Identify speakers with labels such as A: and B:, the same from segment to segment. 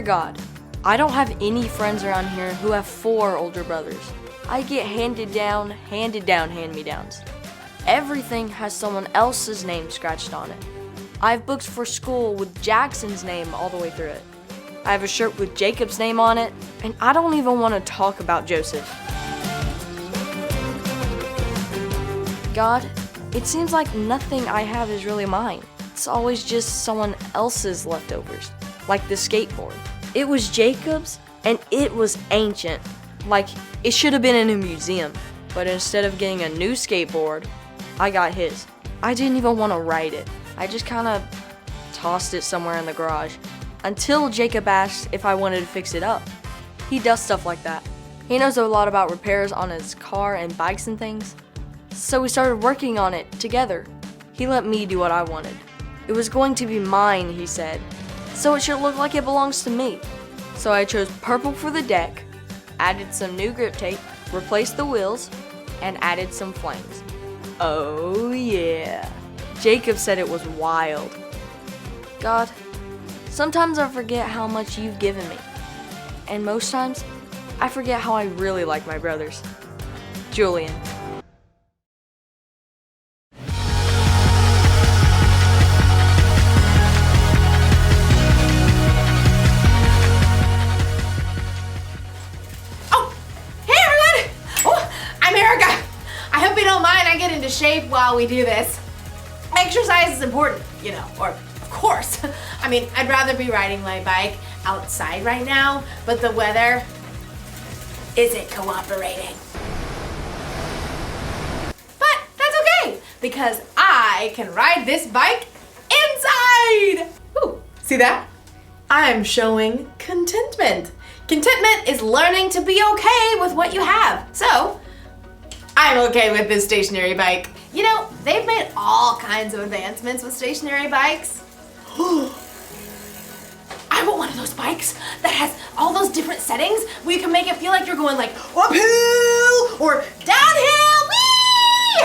A: Dear God, I don't have any friends around here who have 4 older brothers. I get handed down hand-me-downs. Everything has someone else's name scratched on it. I have books for school with Jackson's name all the way through it. I have a shirt with Jacob's name on it, and I don't even want to talk about Joseph. God, it seems like nothing I have is really mine. It's always just someone else's leftovers, like the skateboard. It was Jacob's, and it was ancient. Like, it should have been in a museum, but instead of getting a new skateboard, I got his. I didn't even want to ride it. I just kind of tossed it somewhere in the garage until Jacob asked if I wanted to fix it up. He does stuff like that. He knows a lot about repairs on his car and bikes and things. So we started working on it together. He let me do what I wanted. It was going to be mine, he said, so it should look like it belongs to me. So I chose purple for the deck, added some new grip tape, replaced the wheels, and added some flames. Oh yeah. Jacob said it was wild. God, sometimes I forget how much you've given me. And most times, I forget how I really like my brothers. Julian.
B: Shape while we do this. Exercise is important, or of course. I mean, I'd rather be riding my bike outside right now, but the weather isn't cooperating. But that's okay, because I can ride this bike inside! Ooh, see that? I'm showing contentment. Contentment is learning to be okay with what you have. So, I'm okay with this stationary bike. They've made all kinds of advancements with stationary bikes. I want one of those bikes that has all those different settings where you can make it feel like you're going like uphill or downhill. Whee!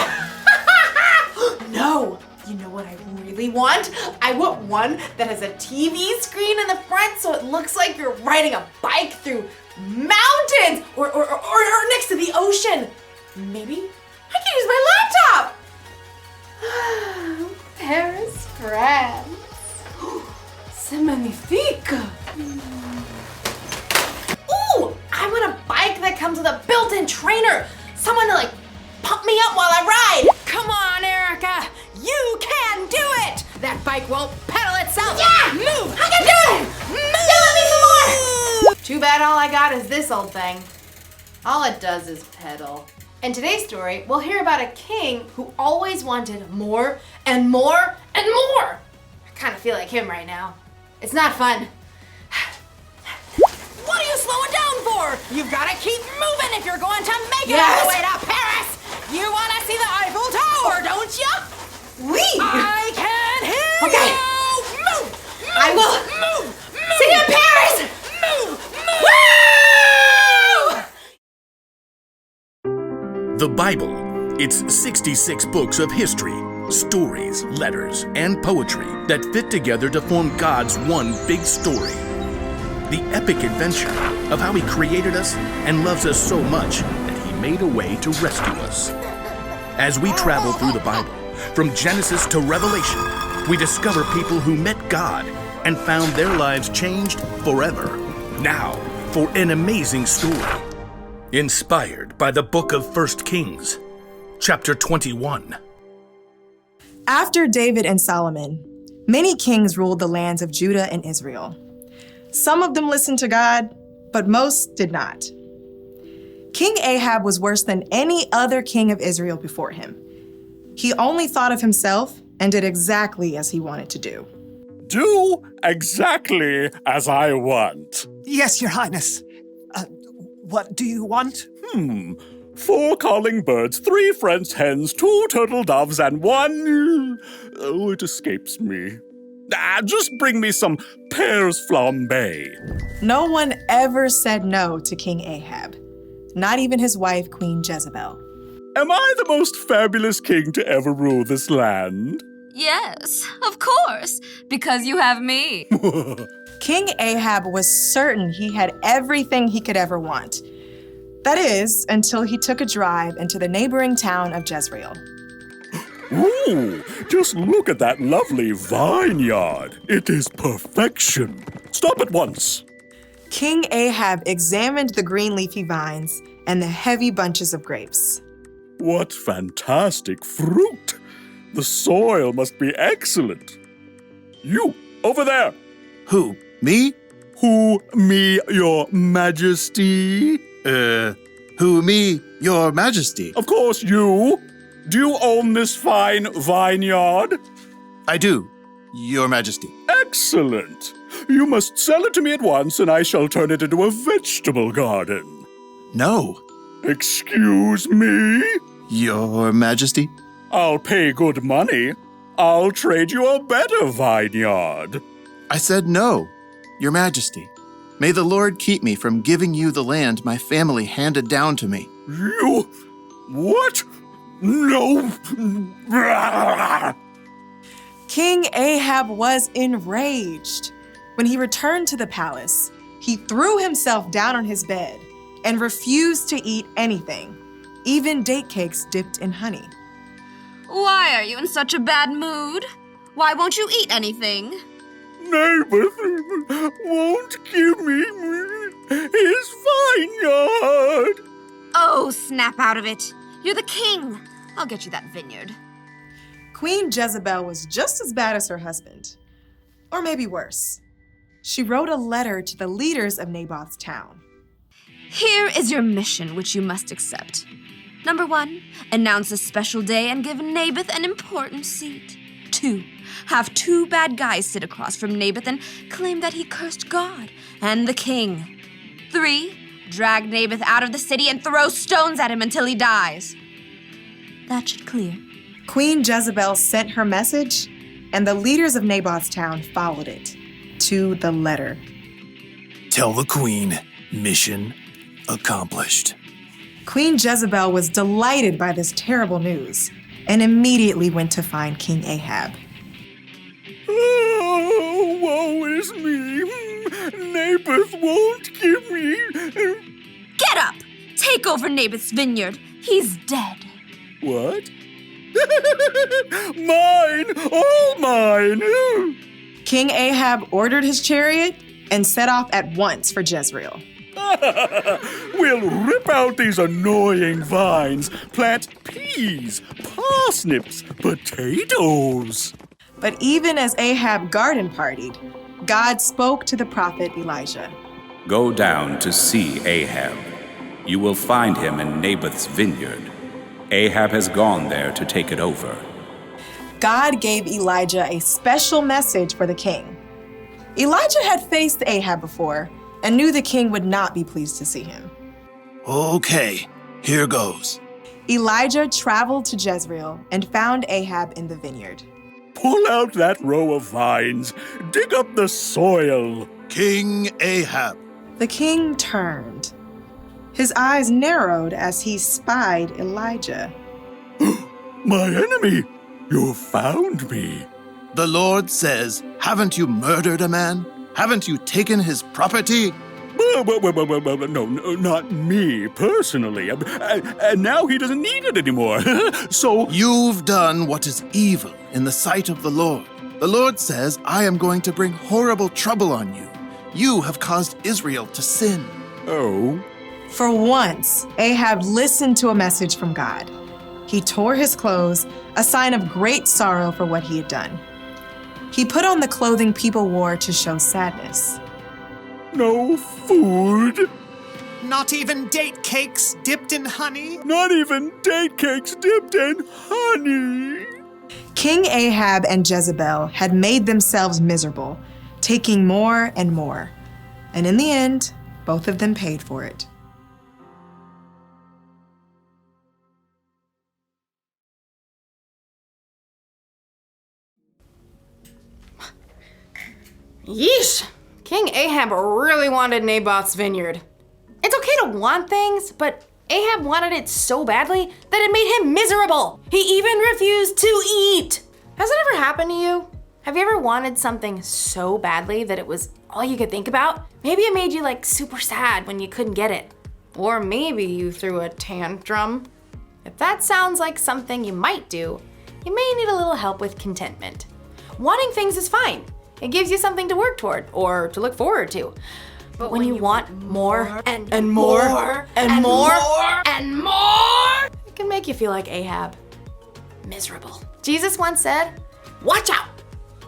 B: No, you know what I really want? I want one that has a TV screen in the front so it looks like you're riding a bike through mountains or next to the ocean. Maybe I can use my laptop. Paris, France. C'est magnifique. Ooh, I want a bike that comes with a built-in trainer. Someone to pump me up while I ride. Come on, Erica. You can do it. That bike won't pedal itself. Yeah, move. I can do it. Move. Yeah, let me some more. Too bad all I got is this old thing. All it does is pedal. In today's story, we'll hear about a king who always wanted more and more and more. I kind of feel like him right now. It's not fun. What are you slowing down for? You've got to keep moving if you're going to make it all the way to Paris. You want to see the Eiffel Tower, don't you? Oui. I can hear you. Move. I will. Move. See you in Paris. Move. Woo!
C: The Bible. It's 66 books of history, stories, letters, and poetry that fit together to form God's one big story. The epic adventure of how He created us and loves us so much that He made a way to rescue us. As we travel through the Bible, from Genesis to Revelation, we discover people who met God and found their lives changed forever. Now, for an amazing story. Inspired by the book of 1 Kings, chapter 21.
D: After David and Solomon, many kings ruled the lands of Judah and Israel. Some of them listened to God, but most did not. King Ahab was worse than any other king of Israel before him. He only thought of himself and did exactly as he wanted to do.
E: Do exactly as I want.
F: Yes, Your Highness. What do you want?
E: 4 calling birds, 3 French hens, 2 turtle doves, and 1... Oh, it escapes me. Just bring me some pears flambé.
D: No one ever said no to King Ahab, not even his wife, Queen Jezebel.
E: Am I the most fabulous king to ever rule this land?
G: Yes, of course, because you have me.
D: King Ahab was certain he had everything he could ever want. That is, until he took a drive into the neighboring town of Jezreel.
E: Ooh, just look at that lovely vineyard. It is perfection. Stop at once.
D: King Ahab examined the green leafy vines and the heavy bunches of grapes.
E: What fantastic fruit! The soil must be excellent. You, over there.
C: Who? Me?
E: Who, me, your majesty?
C: Who, me? Your Majesty?
E: Of course, you. Do you own this fine vineyard?
C: I do, Your Majesty.
E: Excellent. You must sell it to me at once, and I shall turn it into a vegetable garden.
C: No,
E: Excuse me?
C: Your Majesty.
E: I'll pay good money. I'll trade you a better vineyard.
C: I said no, Your Majesty. May the Lord keep me from giving you the land my family handed down to me.
E: You? What? No.
D: King Ahab was enraged. When he returned to the palace, he threw himself down on his bed and refused to eat anything, even date cakes dipped in honey.
G: Why are you in such a bad mood? Why won't you eat anything?
E: Naboth won't give me his vineyard.
G: Oh, snap out of it. You're the king. I'll get you that vineyard.
D: Queen Jezebel was just as bad as her husband, or maybe worse. She wrote a letter to the leaders of Naboth's town.
G: Here is your mission, which you must accept. Number 1, announce a special day and give Naboth an important seat. 2, have 2 bad guys sit across from Naboth and claim that he cursed God and the king. 3, drag Naboth out of the city and throw stones at him until he dies. That should clear.
D: Queen Jezebel sent her message, and the leaders of Naboth's town followed it, to the letter.
C: Tell the queen, mission accomplished.
D: Queen Jezebel was delighted by this terrible news and immediately went to find King Ahab.
E: Oh, woe is me. Naboth won't give me.
G: Get up! Take over Naboth's vineyard. He's dead.
E: What? Mine! All mine!
D: King Ahab ordered his chariot and set off at once for Jezreel.
E: We'll rip out these annoying vines, plant peas, parsnips, potatoes.
D: But even as Ahab garden partied, God spoke to the prophet Elijah.
H: Go down to see Ahab. You will find him in Naboth's vineyard. Ahab has gone there to take it over.
D: God gave Elijah a special message for the king. Elijah had faced Ahab before and knew the king would not be pleased to see him.
C: Okay, here goes.
D: Elijah traveled to Jezreel and found Ahab in the vineyard.
E: Pull out that row of vines. Dig up the soil.
C: King Ahab.
D: The king turned. His eyes narrowed as he spied Elijah.
E: My enemy, you found me.
C: The Lord says, haven't you murdered a man? Haven't you taken his property?
E: No, not me personally. And now he doesn't need it anymore. So
C: You've done what is evil in the sight of the Lord. The Lord says, I am going to bring horrible trouble on you. You have caused Israel to sin.
E: Oh.
D: For once, Ahab listened to a message from God. He tore his clothes, a sign of great sorrow for what he had done. He put on the clothing people wore to show sadness.
E: No food.
F: Not even date cakes dipped in honey?
E: Not even date cakes dipped in honey.
D: King Ahab and Jezebel had made themselves miserable, taking more and more. And in the end, both of them paid for it.
B: Yeesh! King Ahab really wanted Naboth's vineyard. It's okay to want things, but Ahab wanted it so badly that it made him miserable. He even refused to eat. Has it ever happened to you? Have you ever wanted something so badly that it was all you could think about? Maybe it made you like super sad when you couldn't get it. Or maybe you threw a tantrum. If that sounds like something you might do, you may need a little help with contentment. Wanting things is fine. It gives you something to work toward or to look forward to. But when you want more and more and more and more, it can make you feel like Ahab. Miserable. Jesus once said, "Watch out!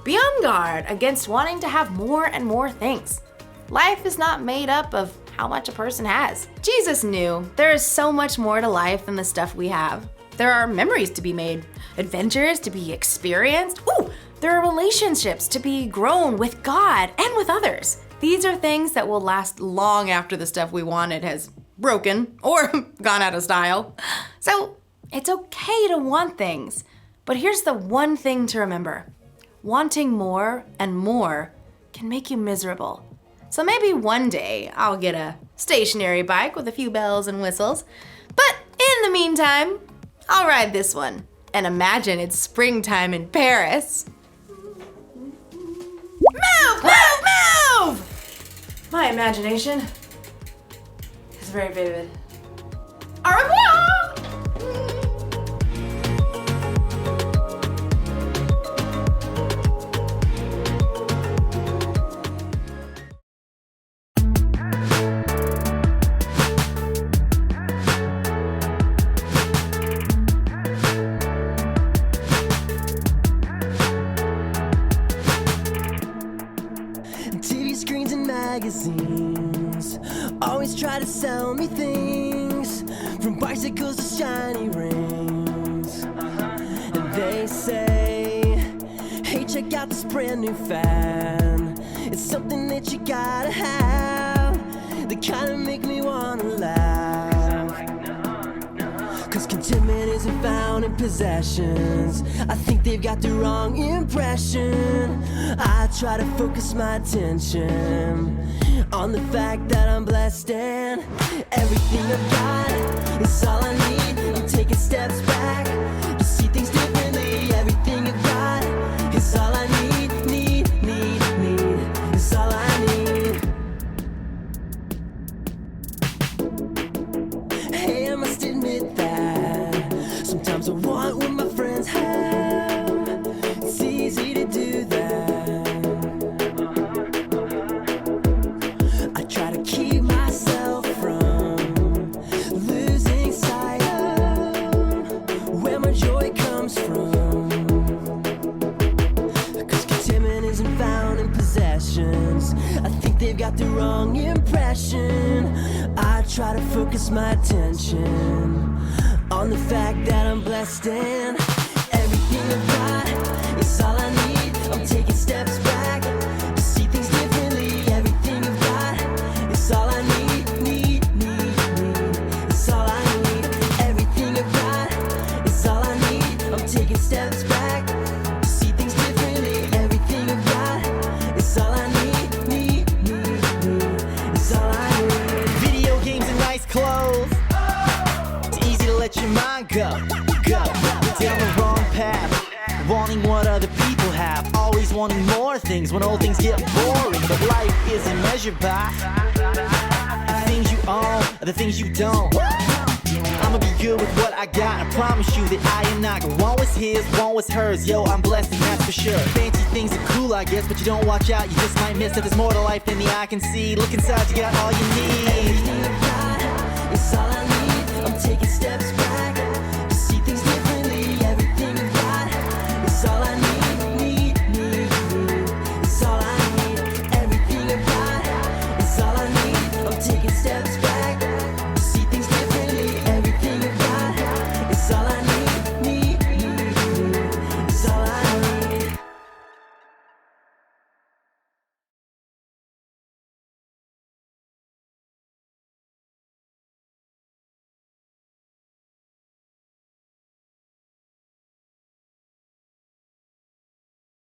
B: Be on guard against wanting to have more and more things. Life is not made up of how much a person has." Jesus knew there is so much more to life than the stuff we have. There are memories to be made, adventures to be experienced. Ooh, there are relationships to be grown with God and with others. These are things that will last long after the stuff we wanted has broken or gone out of style. So it's okay to want things, but here's the one thing to remember. Wanting more and more can make you miserable. So maybe one day I'll get a stationary bike with a few bells and whistles. But in the meantime, I'll ride this one and imagine it's springtime in Paris. Move, move, move! My imagination is very vivid. Au revoir!
I: TV screens and magazines always try to sell me things, from bicycles to shiny rings. And they say, hey, check out this brand new fan. It's something that you gotta have. They kinda make me wanna laugh. Cause contentment isn't found in possessions. I think they've got the wrong impression. I try to focus my attention on the fact that I'm blessed and everything I've got is all I need. I'm taking steps back to see things differently. Everything I've got is all I need, need. It's all I need. Hey, I must admit that sometimes I want what my friends have. It's easy to do that. I try to keep myself from losing sight of where my joy comes from. Cause contentment isn't found in possessions. I think they've got the wrong impression. I try to focus my attention on the fact that I'm blessed and everything I've got is all I need. I'm taking steps back to see things differently. Everything I've got is all I need, need. It's all I need. Everything I've got is all I need. I'm taking steps back to see things differently. Everything I've got is all I need, need. It's all I need.
J: Video games and nice clothes. It's easy to let your mind go down the wrong path, wanting what other people have, always wanting more things when old things get boring. But life isn't measured by the things you own or the things you don't. I'ma be good with what I got. I promise you that I am not gonna want what's his, want what's hers. Yo, I'm blessed and that's for sure. Fancy things are cool, I guess, but you don't watch out, you just might miss that there's more to life than the eye can see. Look inside, you got all you need.